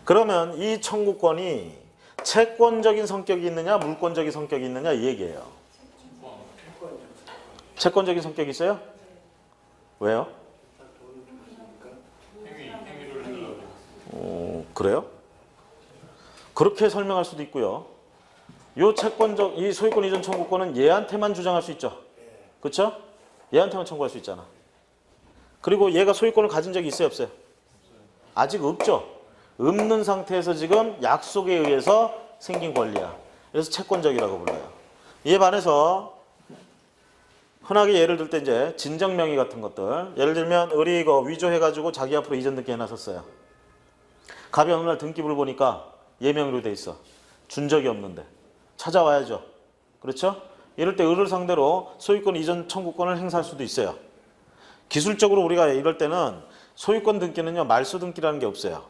Speaker 1: 그러면 이 청구권이 채권적인 성격이 있느냐 물권적인 성격이 있느냐 이 얘기예요. 채권적인 성격이 있어요? 왜요? 그래요? 그렇게 설명할 수도 있고요. 이 소유권 이전 청구권은 얘한테만 주장할 수 있죠. 그렇죠? 얘한테만 청구할 수 있잖아. 그리고 얘가 소유권을 가진 적이 있어요, 없어요? 아직 없죠. 없는 상태에서 지금 약속에 의해서 생긴 권리야. 그래서 채권적이라고 불러요. 이에 반해서 흔하게 예를 들 때 이제 진정명의 같은 것들. 예를 들면 을이 이거 위조해가지고 자기 앞으로 이전 등기 해놨었어요. 갑이 어느 날 등기부를 보니까 예명으로 돼 있어. 준 적이 없는데 찾아와야죠. 그렇죠? 이럴 때 을을 상대로 소유권 이전 청구권을 행사할 수도 있어요. 기술적으로 우리가 이럴 때는 소유권 등기는요, 말소 등기라는 게 없어요.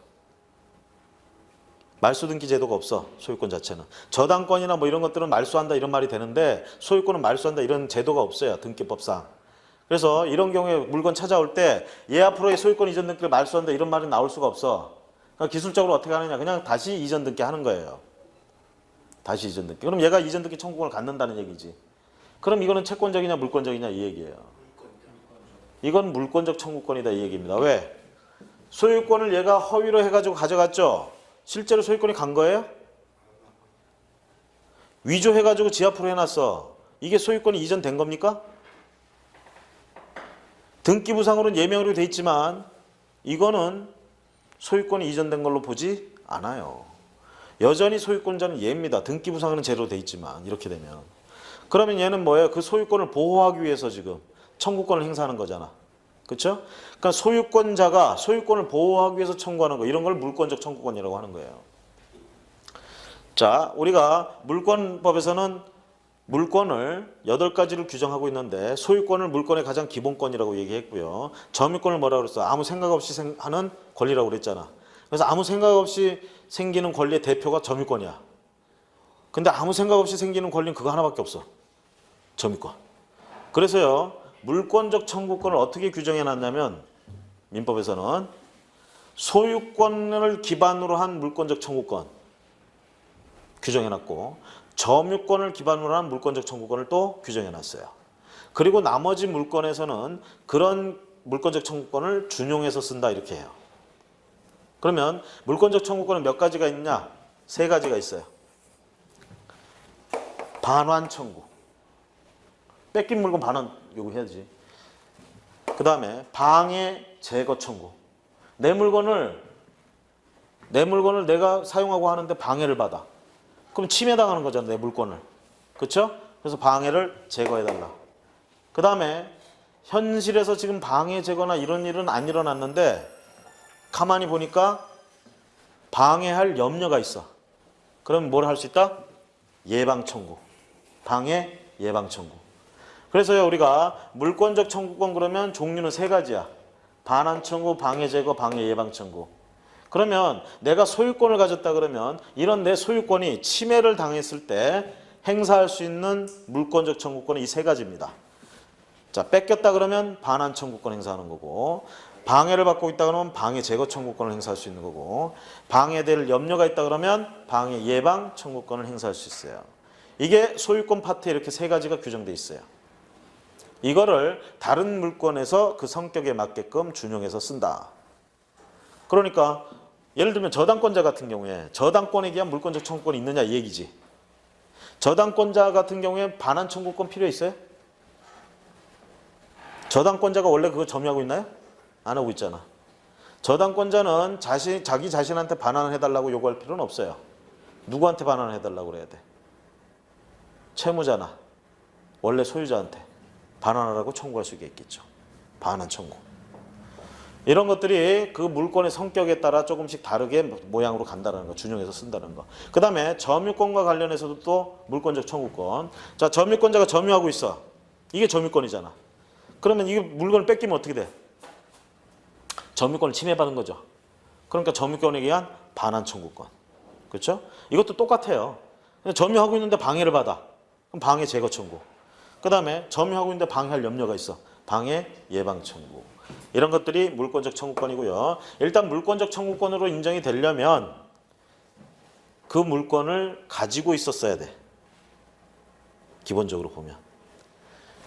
Speaker 1: 말소 등기 제도가 없어, 소유권 자체는. 저당권이나 뭐 이런 것들은 말소한다 이런 말이 되는데 소유권은 말소한다 이런 제도가 없어요, 등기법상. 그래서 이런 경우에 물건 찾아올 때 얘 앞으로의 소유권 이전 등기를 말소한다 이런 말이 나올 수가 없어. 그러니까 기술적으로 어떻게 하느냐, 그냥 다시 이전 등기 하는 거예요. 다시 이전 등기. 그럼 얘가 이전 등기 청구권을 갖는다는 얘기지. 그럼 이거는 채권적이냐 물권적이냐 이 얘기예요. 이건 물권적 청구권이다 이 얘기입니다. 왜? 소유권을 얘가 허위로 해가지고 가져갔죠. 실제로 소유권이 간 거예요? 위조해가지고 지 앞으로 해놨어. 이게 소유권이 이전된 겁니까? 등기부상으로는 예명으로 돼 있지만 이거는 소유권이 이전된 걸로 보지 않아요. 여전히 소유권자는 얘입니다. 등기부상으로는 제로 돼 있지만 이렇게 되면. 그러면 얘는 뭐예요? 그 소유권을 보호하기 위해서 지금 청구권을 행사하는 거잖아. 그렇죠? 그러니까 소유권자가 소유권을 보호하기 위해서 청구하는 거, 이런 걸 물권적 청구권이라고 하는 거예요. 자, 우리가 물권법에서는 물권을 8가지를 규정하고 있는데 소유권을 물권의 가장 기본권이라고 얘기했고요. 점유권을 뭐라고 그랬어? 아무 생각 없이 하는 권리라고 그랬잖아. 그래서 아무 생각 없이 생기는 권리의 대표가 점유권이야. 근데 아무 생각 없이 생기는 권리는 그거 하나밖에 없어. 점유권. 그래서요, 물권적 청구권을 어떻게 규정해 놨냐면 민법에서는 소유권을 기반으로 한 물권적 청구권 규정해 놨고 점유권을 기반으로 한 물권적 청구권을 또 규정해 놨어요. 그리고 나머지 물권에서는 그런 물권적 청구권을 준용해서 쓴다 이렇게 해요. 그러면 물권적 청구권은 몇 가지가 있냐? 3가지가 있어요. 반환 청구. 뺏긴 물건 반환 요구해야지. 그 다음에 방해 제거 청구. 내 물건을 내가 사용하고 하는데 방해를 받아. 그럼 침해당하는 거잖아, 내 물건을. 그렇죠? 그래서 방해를 제거해달라. 그 다음에 현실에서 지금 방해 제거나 이런 일은 안 일어났는데 가만히 보니까 방해할 염려가 있어. 그럼 뭘 할 수 있다? 예방 청구. 방해 예방 청구. 그래서요, 우리가 물권적 청구권 그러면 종류는 3가지야. 반환 청구, 방해 제거, 방해 예방 청구. 그러면 내가 소유권을 가졌다 그러면 이런 내 소유권이 침해를 당했을 때 행사할 수 있는 물권적 청구권은 이 3가지입니다. 자, 뺏겼다 그러면 반환 청구권 행사하는 거고, 방해를 받고 있다 그러면 방해 제거 청구권을 행사할 수 있는 거고, 방해될 염려가 있다 그러면 방해 예방 청구권을 행사할 수 있어요. 이게 소유권 파트에 이렇게 3가지가 규정돼 있어요. 이거를 다른 물권에서 그 성격에 맞게끔 준용해서 쓴다. 그러니까 예를 들면 저당권자 같은 경우에 저당권에 기한 물권적 청구권이 있느냐 이 얘기지. 저당권자 같은 경우에 반환 청구권 필요 있어요? 저당권자가 원래 그거 점유하고 있나요? 안 하고 있잖아. 저당권자는 자기 자신한테 반환을 해달라고 요구할 필요는 없어요. 누구한테 반환을 해달라고 그래야 돼? 채무자나 원래 소유자한테 반환하라고 청구할 수 있겠죠. 반환 청구. 이런 것들이 그 물권의 성격에 따라 조금씩 다르게 모양으로 간다는 거, 준용해서 쓴다는 거. 그 다음에 점유권과 관련해서도 또 물권적 청구권. 자, 점유권자가 점유하고 있어. 이게 점유권이잖아. 그러면 이게 물건을 뺏기면 어떻게 돼? 점유권을 침해받은 거죠. 그러니까 점유권에 의한 반환 청구권. 그렇죠? 이것도 똑같아요. 점유하고 있는데 방해를 받아. 그럼 방해 제거 청구. 그 다음에 점유하고 있는데 방해할 염려가 있어. 방해 예방 청구. 이런 것들이 물권적 청구권이고요. 일단 물권적 청구권으로 인정이 되려면 그 물건을 가지고 있었어야 돼. 기본적으로 보면.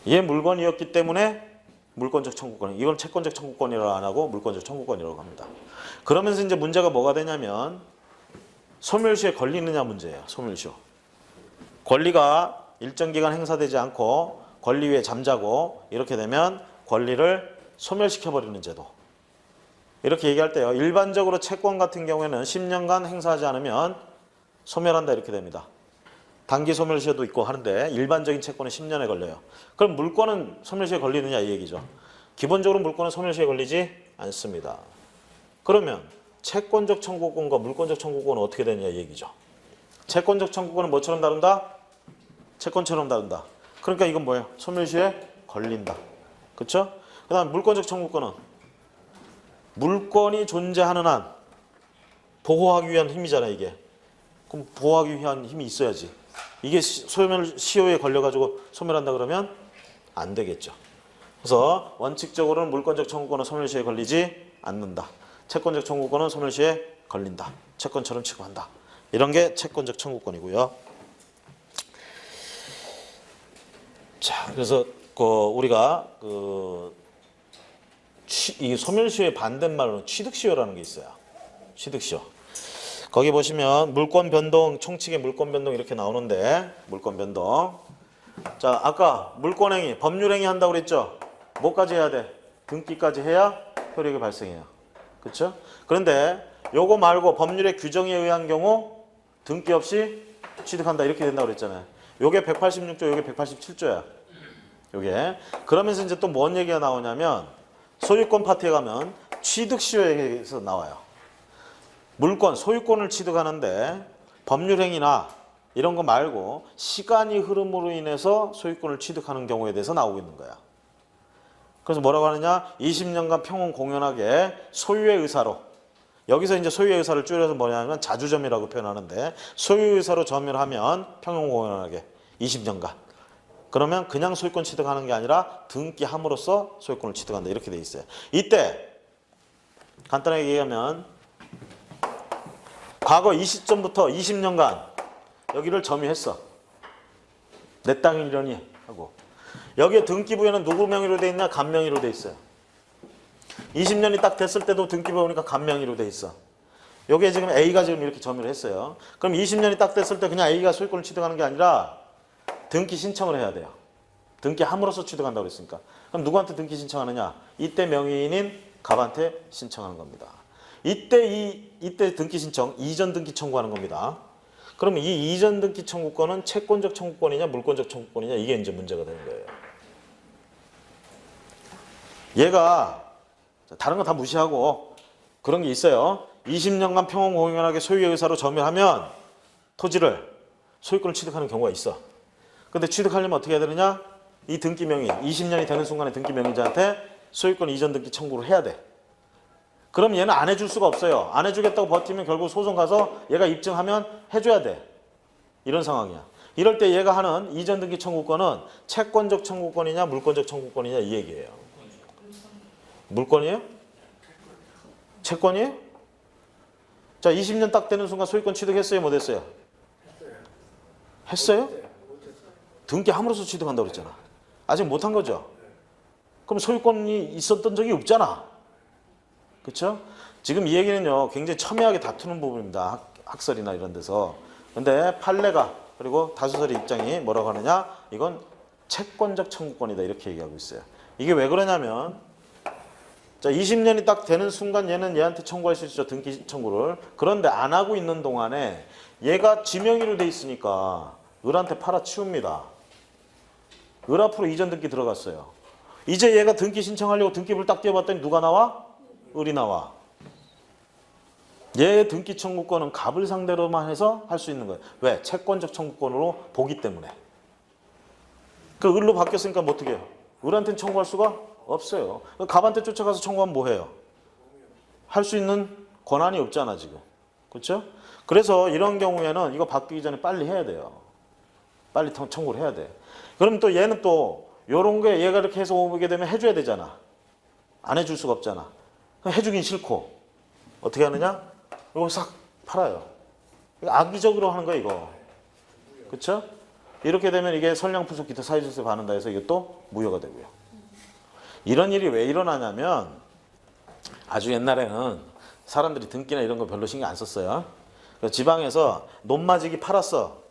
Speaker 1: 이게 물건이었기 때문에 물권적 청구권. 이건 채권적 청구권이라고 안 하고 물권적 청구권이라고 합니다. 그러면서 이제 문제가 뭐가 되냐면 소멸시효에 걸리느냐 문제예요. 소멸시효. 권리가 일정 기간 행사되지 않고 권리 위에 잠자고 이렇게 되면 권리를 소멸시켜버리는 제도. 이렇게 얘기할 때요. 일반적으로 채권 같은 경우에는 10년간 행사하지 않으면 소멸한다 이렇게 됩니다. 단기 소멸시효도 있고 하는데 일반적인 채권은 10년에 걸려요. 그럼 물권은 소멸시효에 걸리느냐 이 얘기죠. 기본적으로 물권은 소멸시효에 걸리지 않습니다. 그러면 채권적 청구권과 물권적 청구권은 어떻게 되느냐 이 얘기죠. 채권적 청구권은 뭐처럼 다룬다? 채권처럼 다룬다. 그러니까 이건 뭐예요? 소멸시효에 걸린다. 그렇죠? 그다음 물권적 청구권은 물권이 존재하는 한 보호하기 위한 힘이잖아 이게. 그럼 보호하기 위한 힘이 있어야지. 이게 소멸시효에 걸려가지고 소멸한다 그러면 안 되겠죠. 그래서 원칙적으로는 물권적 청구권은 소멸시효에 걸리지 않는다. 채권적 청구권은 소멸시효에 걸린다. 채권처럼 취급한다. 이런 게 채권적 청구권이고요. 자, 그래서 우리가 이 소멸시효의 반대말로는 취득시효라는 게 있어요. 취득시효. 거기 보시면 물권 변동, 총칙의 물권 변동 이렇게 나오는데 물권 변동. 자, 아까 물권행위, 법률행위 한다고 그랬죠? 뭐까지 해야 돼? 등기까지 해야 효력이 발생해요. 그렇죠? 그런데 요거 말고 법률의 규정에 의한 경우 등기 없이 취득한다 이렇게 된다고 그랬잖아요. 요게 186조, 요게 187조야. 요게. 그러면서 이제 또 뭔 얘기가 나오냐면 소유권 파트에 가면 취득시효에서 나와요. 물권, 소유권을 취득하는데 법률행위나 이런 거 말고 시간이 흐름으로 인해서 소유권을 취득하는 경우에 대해서 나오고 있는 거야. 그래서 뭐라고 하느냐? 20년간 평온 공연하게 소유의 의사로. 여기서 이제 소유의 의사를 줄여서 뭐냐면 자주점유라고 표현하는데 소유의 의사로 점유하면 평온 공연하게 20년간. 그러면 그냥 소유권 취득하는 게 아니라 등기함으로써 소유권을 취득한다. 이렇게 돼 있어요. 이때 간단하게 얘기하면 과거 이 시점부터 20년간 여기를 점유했어. 내 땅이려니 하고. 여기에 등기부에는 누구 명의로 돼 있냐? 간 명의로 돼 있어요. 20년이 딱 됐을 때도 등기부 보니까 간 명의로 돼 있어. 여기에 지금 A가 지금 이렇게 점유를 했어요. 그럼 20년이 딱 됐을 때 그냥 A가 소유권을 취득하는 게 아니라 등기 신청을 해야 돼요. 등기함으로써 취득한다고 그랬으니까. 그럼 누구한테 등기 신청하느냐? 이때 명의인인 갑한테 신청하는 겁니다. 이때 등기 신청, 이전 등기 청구하는 겁니다. 그러면 이 이전 등기 청구권은 채권적 청구권이냐 물권적 청구권이냐 이게 이제 문제가 되는 거예요. 얘가 다른 거 다 무시하고 그런 게 있어요. 20년간 평온 공연하게 소유의 의사로 점유하면 토지를 소유권을 취득하는 경우가 있어. 근데 취득하려면 어떻게 해야 되느냐? 이 등기 명의 20년이 되는 순간에 등기 명의자한테 소유권 이전 등기 청구를 해야 돼. 그럼 얘는 안 해줄 수가 없어요. 안 해주겠다고 버티면 결국 소송 가서 얘가 입증하면 해줘야 돼. 이런 상황이야. 이럴 때 얘가 하는 이전 등기 청구권은 채권적 청구권이냐 물권적 청구권이냐 이 얘기예요. 물권이에요? 채권이에요? 자, 20년 딱 되는 순간 소유권 취득했어요? 못 했어요? 했어요? 등기함으로써 취득한다고 그랬잖아. 아직 못한 거죠? 그럼 소유권이 있었던 적이 없잖아. 그렇죠? 지금 이 얘기는요 굉장히 첨예하게 다투는 부분입니다. 학설이나 이런 데서. 근데 판례가 그리고 다수설의 입장이 뭐라고 하느냐? 이건 채권적 청구권이다 이렇게 얘기하고 있어요. 이게 왜 그러냐면 자 20년이 딱 되는 순간 얘는 얘한테 청구할 수 있죠. 등기 청구를. 그런데 안 하고 있는 동안에 얘가 지명의로 돼 있으니까 을한테 팔아치웁니다. 을 앞으로 이전 등기 들어갔어요. 이제 얘가 등기 신청하려고 등기부를 딱 띄워봤더니 누가 나와? 을이 나와. 얘의 등기 청구권은 갑을 상대로만 해서 할 수 있는 거예요. 왜? 채권적 청구권으로 보기 때문에. 그 을로 바뀌었으니까 뭐 어떻게 해요? 을한테는 청구할 수가 없어요. 갑한테 쫓아가서 청구하면 뭐 해요? 할 수 있는 권한이 없잖아 지금. 그렇죠? 그래서 이런 경우에는 이거 바뀌기 전에 빨리 해야 돼요. 빨리 청구를 해야 돼. 그럼 또 얘는 또 요런 게 얘가 이렇게 해서 오게 되면 해줘야 되잖아. 안 해줄 수가 없잖아. 해주긴 싫고 어떻게 하느냐? 이거 싹 팔아요. 악의적으로 하는 거야 이거. 그렇죠? 이렇게 되면 이게 선량부속 기타 사유질세 받는다 해서 이것도 무효가 되고요. 이런 일이 왜 일어나냐면 아주 옛날에는 사람들이 등기나 이런 거 별로 신경 안 썼어요. 지방에서 논마지기 팔았어.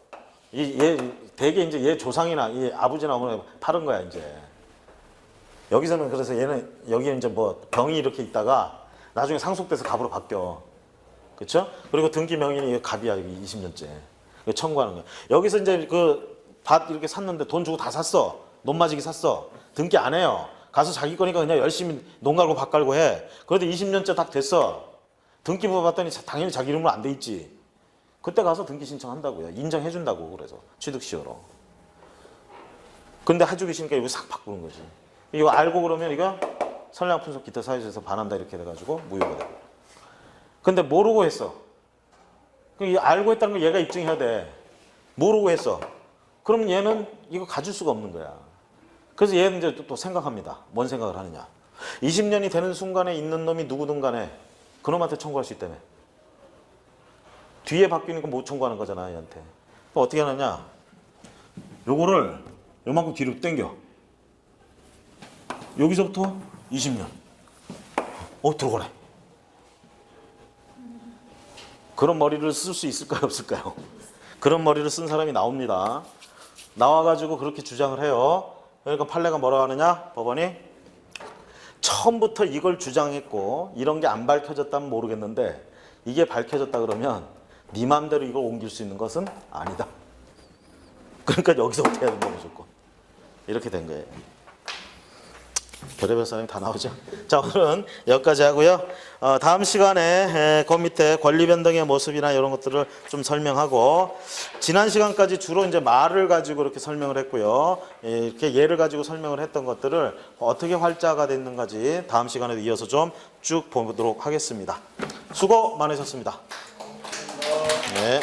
Speaker 1: 얘 대개 이제 얘 조상이나 얘 아버지나 어머니 팔은 거야 이제. 여기서는 그래서 얘는 여기에 이제 뭐 병이 이렇게 있다가 나중에 상속돼서 갑으로 바뀌어. 그렇죠? 그리고 등기 명의는 갑이야 여기 20년째. 청구하는 거야. 여기서 이제 그 밭 이렇게 샀는데 돈 주고 다 샀어. 논마지기 샀어. 등기 안 해요. 가서 자기 거니까 그냥 열심히 논 갈고 밭 갈고 해. 그래도 20년째 딱 됐어. 등기부 봤더니 당연히 자기 이름으로 안 돼 있지. 그때 가서 등기 신청한다고요. 인정해 준다고 그래서 취득시효로. 근데 해주기 싫으니까 이거 싹 바꾸는 거지. 이거 알고 그러면 이거 선량 분석 기타 사유에서 반한다 이렇게 돼가지고 무효가 돼. 근데 모르고 했어. 이 알고 했다는 걸 얘가 입증해야 돼. 모르고 했어. 그럼 얘는 이거 가질 수가 없는 거야. 그래서 얘는 이제 또 생각합니다. 뭔 생각을 하느냐. 20년이 되는 순간에 있는 놈이 누구든 간에 그놈한테 청구할 수 있다며. 뒤에 바뀌니까 못 청구하는 거잖아, 얘한테. 그럼 어떻게 하느냐. 요거를 요만큼 뒤로 당겨. 여기서부터 20년. 들어가네. 그런 머리를 쓸 수 있을까요, 없을까요? 그런 머리를 쓴 사람이 나옵니다. 나와가지고 그렇게 주장을 해요. 그러니까 판례가 뭐라고 하느냐? 법원이 처음부터 이걸 주장했고 이런 게 안 밝혀졌다면 모르겠는데 이게 밝혀졌다 그러면 네 맘대로 이걸 옮길 수 있는 것은 아니다. 그러니까 여기서부터 해야 된다 무조건. 이렇게 된 거예요. 별의별 사람이 다 나오죠. 자, 오늘은 여기까지 하고요. 다음 시간에 그 밑에 권리 변동의 모습이나 이런 것들을 좀 설명하고, 지난 시간까지 주로 이제 말을 가지고 이렇게 설명을 했고요. 이렇게 예를 가지고 설명을 했던 것들을 어떻게 활자가 됐는가지 다음 시간에도 이어서 좀 쭉 보도록 하겠습니다. 수고 많으셨습니다. 네.